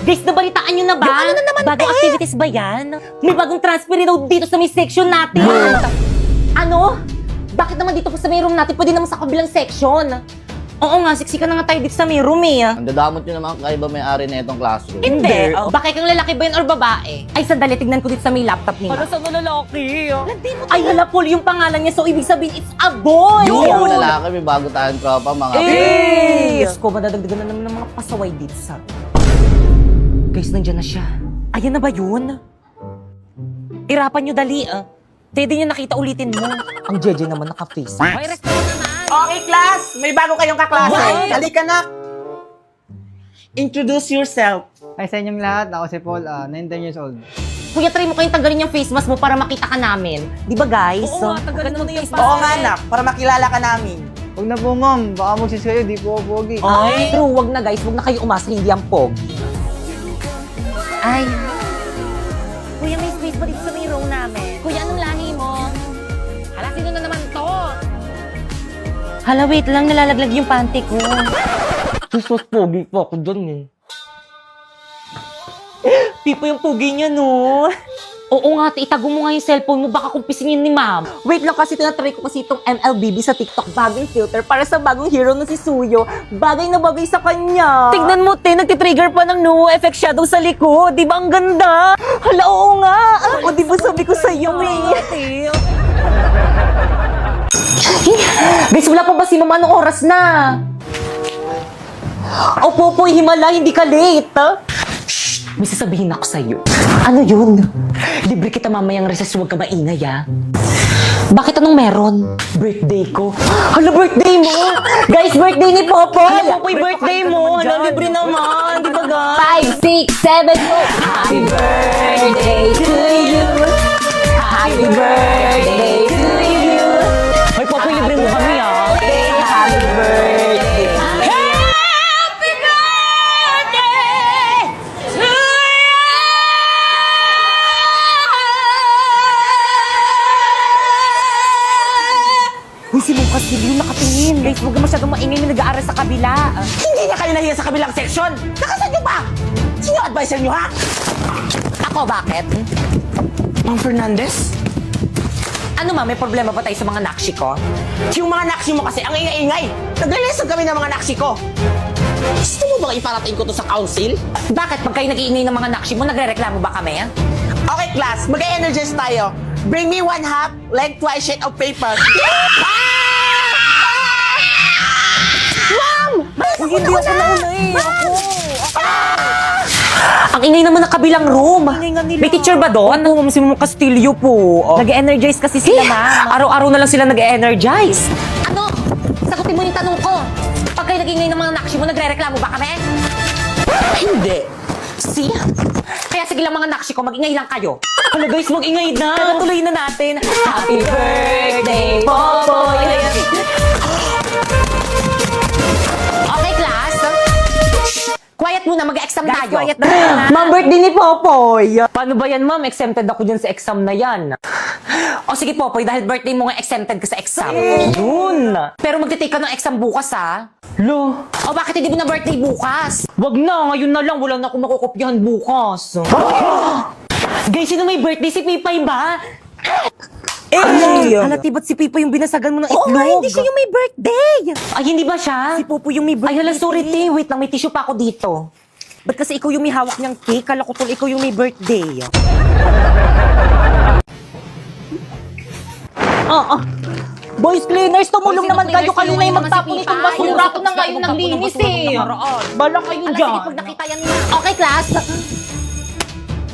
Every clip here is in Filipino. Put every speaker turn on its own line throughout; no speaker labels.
Guys, nabalitaan nyo na ba?
Yung ano na naman,
Bagong activities ba yan? May bagong transfer daw dito sa may section natin. Ano? Bakit naman dito po sa may room natin? Pwede naman sa kabilang section. Oo nga, siksikan na nga tayo dito sa may room eh.
Ang dadamot nyo naman kaiba may-ari na itong classroom.
Hindi. Baka kang lalaki ba yun or babae? Ay, sandali, tignan ko dito sa may laptop niya.
Para sa mga lalaki.
Ay, hala, Paul, yung pangalan niya. So, ibig sabihin, it's a boy!
Yung lalaki, may bago tayong tropa, mga
Eh! Diyos ko, madadagdagan na naman ng mga pasaway dito sa... Guys, nandyan na siya. Ayan na ba yun? Irapan nyo dali, ah. Pwede nyo nakita ulitin mo. Ang Jeje naman naka-face. May restaurant naman!
Okay, class! May bago kayong kaklase.
What?
Halika na. Introduce yourself.
Hi sa inyong lahat, ako si Paul, 19 years old.
Kuya, try mo kayong tanggalin yung face mask mo para makita ka namin. Di ba, guys?
Oo nga, tanggalin mo na yung
mask.
Oo nga, anak. Para makilala ka namin.
Huwag na po ma'am, baka magsis kayo, di po ako pogi.
Ay, true. Wag na, guys. Wag na kayo umasa. Hindi ang pogi. Ay. Kuya, may space pa dito sa may room namin. Kuya, anong lahi mo? Hala, sino na naman to? Hala, wait lang. Nalalaglag yung panty ko. Sus, pogi pa ako dun eh. Pipo yung pogi niya, no? Oo nga, itago mo nga yung cellphone mo. Baka kumpisingin ni ma'am. Wait lang kasi tinatry ko kasi itong MLBB sa TikTok. Bagong filter para sa bagong hero na si Suyo. Bagay na bagay sa kanya. Tignan mo, te. Nagtitrigger pa ng no effect shadow sa likod. Di ba ang ganda? Hala, oo nga. O, di ba sabi ko sa'yo, eh. Guys, wala pa ba si mama? Anong oras na? O, Popoy, himala. Hindi ka late. May sasabihin ako sa'yo. Ano yun? Libre kita mamayang recess, huwag ka maingay, ah. Bakit anong meron? Birthday ko. Hala, birthday mo! Guys, birthday ni Popoy! Hala, Popoy, birthday mo! Hala, libre naman! Di ba, guys? 5, 6, 7, go! Happy birthday to you! Happy birthday to you! Hoy, Popoy, libre mo kami, ah! Happy birthday! Happy birthday to Uy, si Lucas Silvio nakatingin. Guys, huwag ka masyadong maingay na nag-aaral sa kabila.
Hindi na kayo nahiya sa kabilang section. Nakasan nyo ba? Sino advisor nyo, ha?
Ako, bakit?
Ma'am Fernandez?
Ano ma, may problema ba tayo sa mga nakshi ko?
Yung mga naksi mo kasi, ang ingay-ingay. Naglilesog kami ng mga naksi ko. Gusto mo bang iparating ko to sa council?
Bakit? Pag kayo nag-iingay ng mga nakshi mo, nagre-reklamo ba kami?
Okay, class. Mag-energize tayo. Bring me 1/2 lengthwise sheet of paper. Ma'am!
Hindi ako nauna eh. Ang ingay naman ng kabilang room. May teacher ba doon? Oo, si Ma'am Castillo po. Nag-energize kasi sila, ma'am. Araw-araw na lang sila nag-energize. Ano? Sagutin mo yung tanong ko. Pag kayo nag-ingay ng mga nakshi mo, nagre-reklamo ba kami?
Hindi.
See? Kaya sige lang mga nakshi ko, mag-ingay lang kayo. Hala guys, mag-ingay na. Tara, tuloy na natin. Happy birthday, Popoy! Okay, class. Quiet muna, mag-exam tayo. Quiet na muna. Ma'am, birthday ni Popoy. Paano ba yan, ma'am? Exempted ako dyan sa exam na yan. O sige, Popoy, dahil birthday mo nga exempted ka sa exam. Yun. Pero magtitake ka ng exam bukas, ha? Lo. O bakit hindi mo na birthday bukas? Wag na, ngayon na lang. Wala na akong makukopyahan bukas. Guys, sino may birthday? Si Pipay ba? Halati ba't si Pipay yung binasagan mo ng itlog? Oo nga, hindi siya yung may birthday. Ay, hindi ba siya? Si Popo yung may birthday. Ay, hala, sorry, te. Wait lang, may tissue pa ako dito. Ba't kasi ikaw yung may hawak niyang cake? Kala ko tol, ikaw yung may birthday. Boys cleaners, tumulong naman kayo. Kayo na yung magtapon itong basura. Ako na nga yung naglinis eh. Bala kayo dyan. Sige, pag nakita yan na. Okay, class.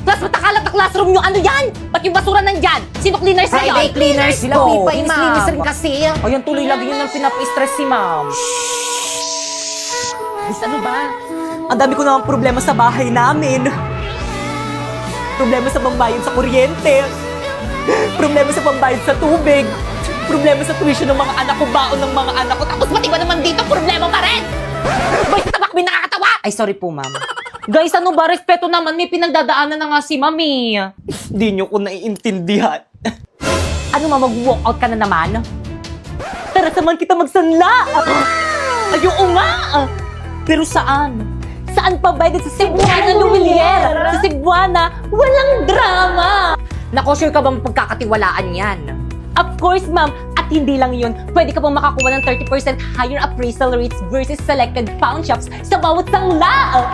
Class, ba't nakalat na classroom nyo? Ano yan? Ba't yung basura nandyan? Sino cleaners na yun?
Friday cleaners
Sila
po.
Pipay, ma'am.
Linis
rin kasi. Ayan, tuloy lagi yun ang pinapa-stress si ma'am. Miss, ano ba? Ang dami ko naman problema sa bahay namin. Problema sa pambayad sa kuryente. Problema sa pambayad sa tubig. Problema sa tuition ng mga anak ko, baon ng mga anak ko. Tapos pati ba naman dito, problema pa rin? Boy, sa tabak, may nakakatawa! Ay, sorry po, ma'am. Guys, ano ba? Respeto naman. May pinagdadaanan na nga si mami. Hindi nyo ko naiintindihan. Ano, ma'am? Mag-walkout ka na naman? Tara, samahan kita magsanla! Ayoko nga! Pero saan? Saan unprovided sa Cebuana Luwilier. Sa Cebuana, walang drama.
Nako, sure ka bang pagkakatiwalaan yan?
Of course, ma'am. At hindi lang yun, pwede ka pang makakuha ng 30% higher appraisal rates versus selected pawn shops sa bawat sangla.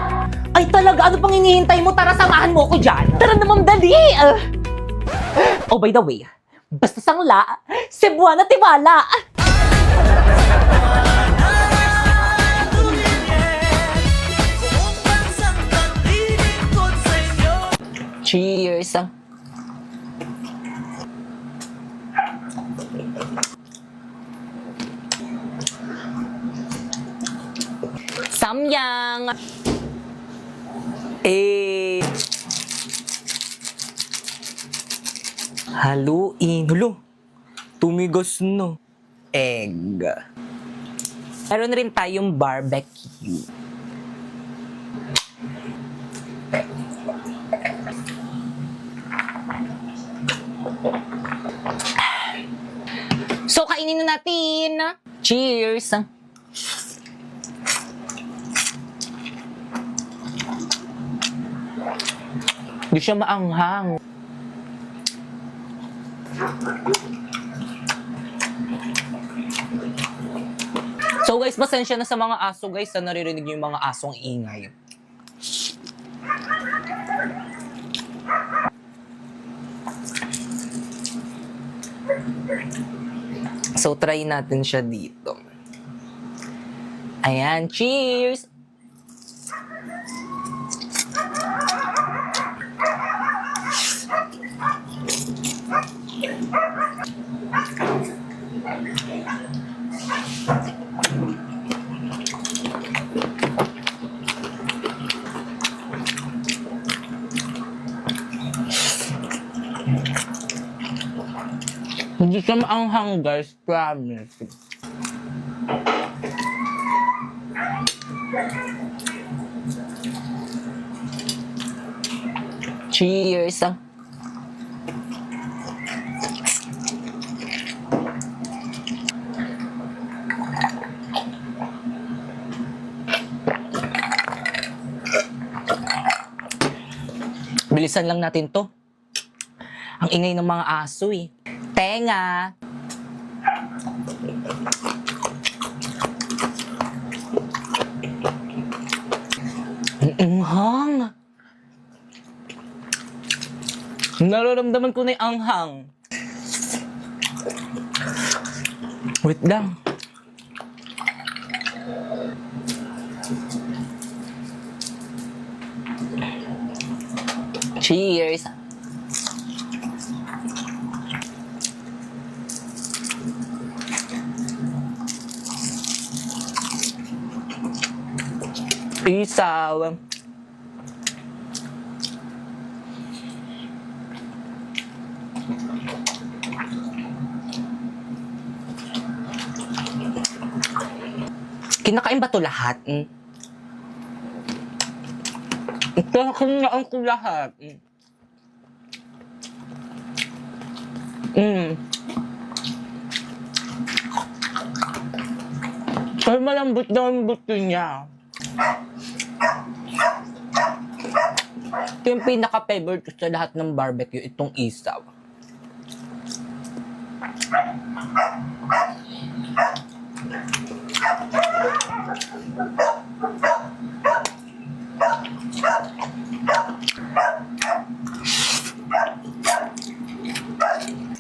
Ay talaga, ano pang hinihintay mo? Tara, samahan mo ko dyan.
Tara naman, dali! Oh, by the way, basta sangla, Cebuana tiwala!
Cheers!
Samyang!
Haluin. Hulo, tumigas na. Egg. Meron rin tayong barbecue.
So, kainin na natin!
Cheers! Di siya maanghang. So guys, pasensya na sa mga aso guys na naririnig niyo yung mga asong ingay. So try natin siya dito. Ayan, cheers! Hindi siya maanghang guys, promise. Cheers! Bilisan lang natin to. Ang ingay ng mga aso eh. Tenga! Ang anghang! Nararamdaman ko na yung anghang. Wait lang. Cheers! Isaw. Kinakain ba to lahat? Kinakain ko lahat. Pero malambot na ang buto niya. Ito yung pinaka-favorite ko sa lahat ng barbecue, itong isaw.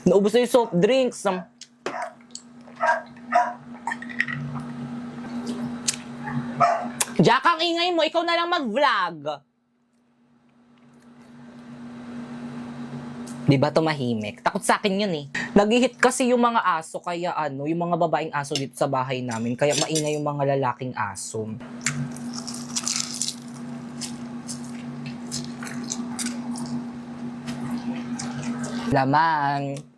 Naubos na yung soft drinks. Jack, ang ingay mo, ikaw na lang mag-vlog. Di ba tumahimik? Takot sa akin yun eh. Nag-hit kasi yung mga aso, kaya yung mga babaeng aso dito sa bahay namin, kaya maingay yung mga lalaking aso. Laman.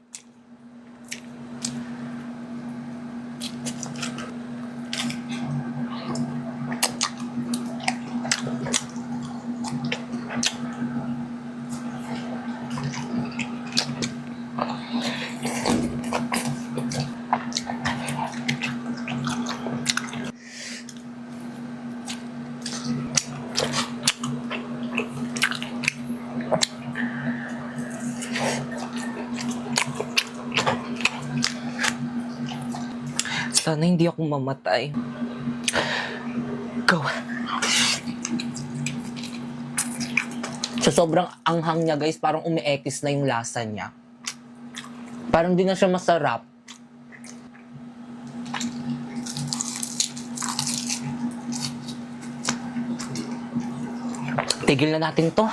Sana hindi ako mamatay. Go. Sa sobrang anghang niya, guys, parang umiekis na yung lasa niya. Parang di na siya masarap. Tigil na natin to.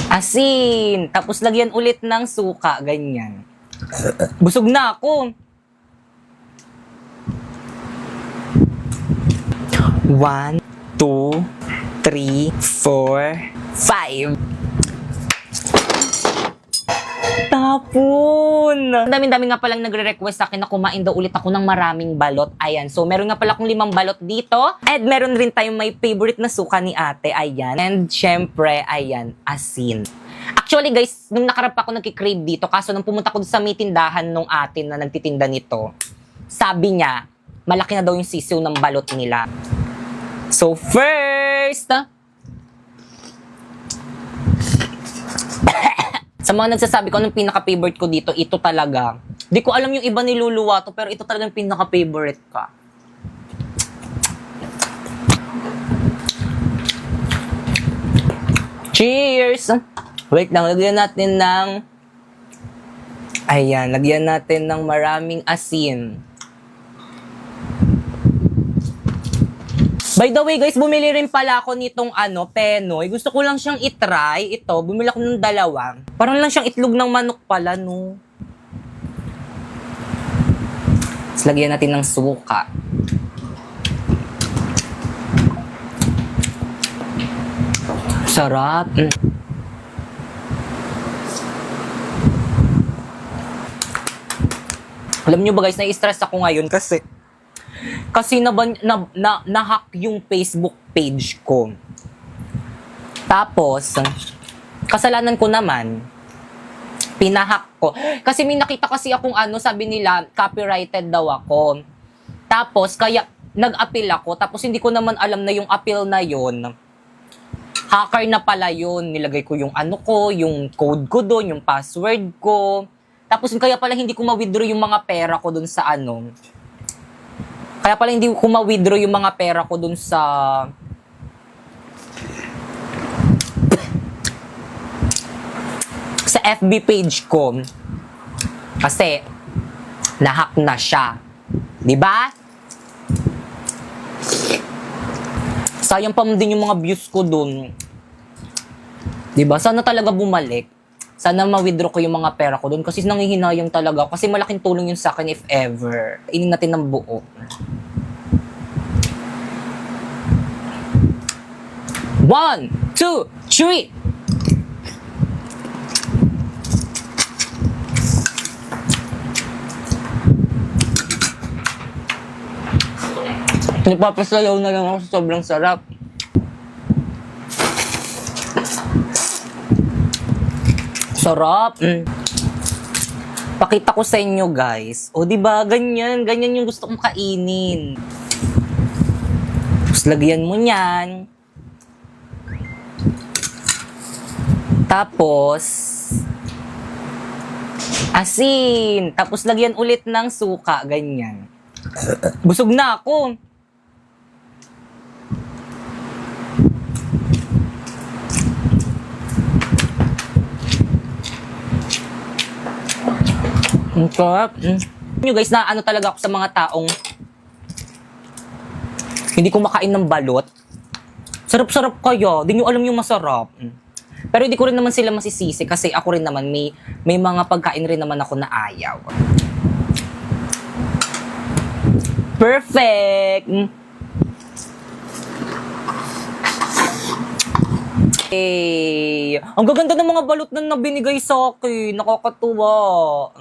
Asin. Tapos lagyan ulit ng suka. Ganyan. Busog na ako. 1, 2, 3, 4, 5. Tapon! Ang dami-dami nga palang nagre-request sa akin na kumain daw ulit ako ng maraming balot. Ayan. So, meron nga pala akong 5 balot dito. And meron rin tayong may favorite na suka ni ate. Ayan. And syempre, ayan, asin. Actually, guys, nung nakarap ako nagkikrave dito, kaso nung pumunta ko sa may tindahan nung atin na nagtitinda nito, sabi niya, malaki na daw yung sisiw ng balot nila. So, first, sa mga nagsasabi ko anong pinaka-favorite ko dito, ito talaga. Di ko alam yung iba niluluwa to, pero ito talaga yung pinaka-favorite ka. Cheers! Wait lang, lagyan natin ng... Ayan, lagyan natin ng maraming asin. By the way, guys, bumili rin pala ako nitong Penoy. Gusto ko lang siyang itry. Ito, bumili ako ng 2. Parang lang siyang itlog ng manok pala, no? Tapos lagyan natin ng suka. Sarap. Alam nyo ba, guys, nai-stress ako ngayon kasi na-hack yung Facebook page ko. Tapos, kasalanan ko naman, pinahack ko. Kasi may nakita kasi akong sabi nila, copyrighted daw ako. Tapos, kaya nag-appeal ako. Tapos, hindi ko naman alam na yung appeal na yun, hacker na pala yun. Nilagay ko yung yung code ko doon, yung password ko. Tapos, kaya pala hindi ko ma-withdraw yung mga pera ko doon sa Kaya pala hindi ko ma-withdraw yung mga pera ko dun sa FB page ko. Kasi na-hack na siya. 'Di ba? Sayang pa din yung mga views ko dun. 'Di ba? Sana talaga bumalik. Sana ma-withdraw ko yung mga pera ko doon kasi nanghihinayang talaga. Kasi malaking tulong yun sa akin if ever. Inin natin ng buo. 1, 2, 3. Nagpapasayaw na lang ako sa sobrang sarap. Sarap. Pakita ko sa inyo, guys. O, di ba? Ganyan yung gusto kong kainin. Tapos lagyan mo niyan. Tapos asin. Tapos lagyan ulit ng suka, ganyan. Busog na ako. Ang sarap. Nyo guys, na talaga ako sa mga taong hindi kumakain ng balot. Sarap-sarap kaya. Di nyo alam yung masarap. Pero hindi ko rin naman sila masisisi kasi ako rin naman may mga pagkain rin naman ako na ayaw. Perfect! Hey, ang gaganda ng mga balot na nabinigay sa akin. Nakakatuwa.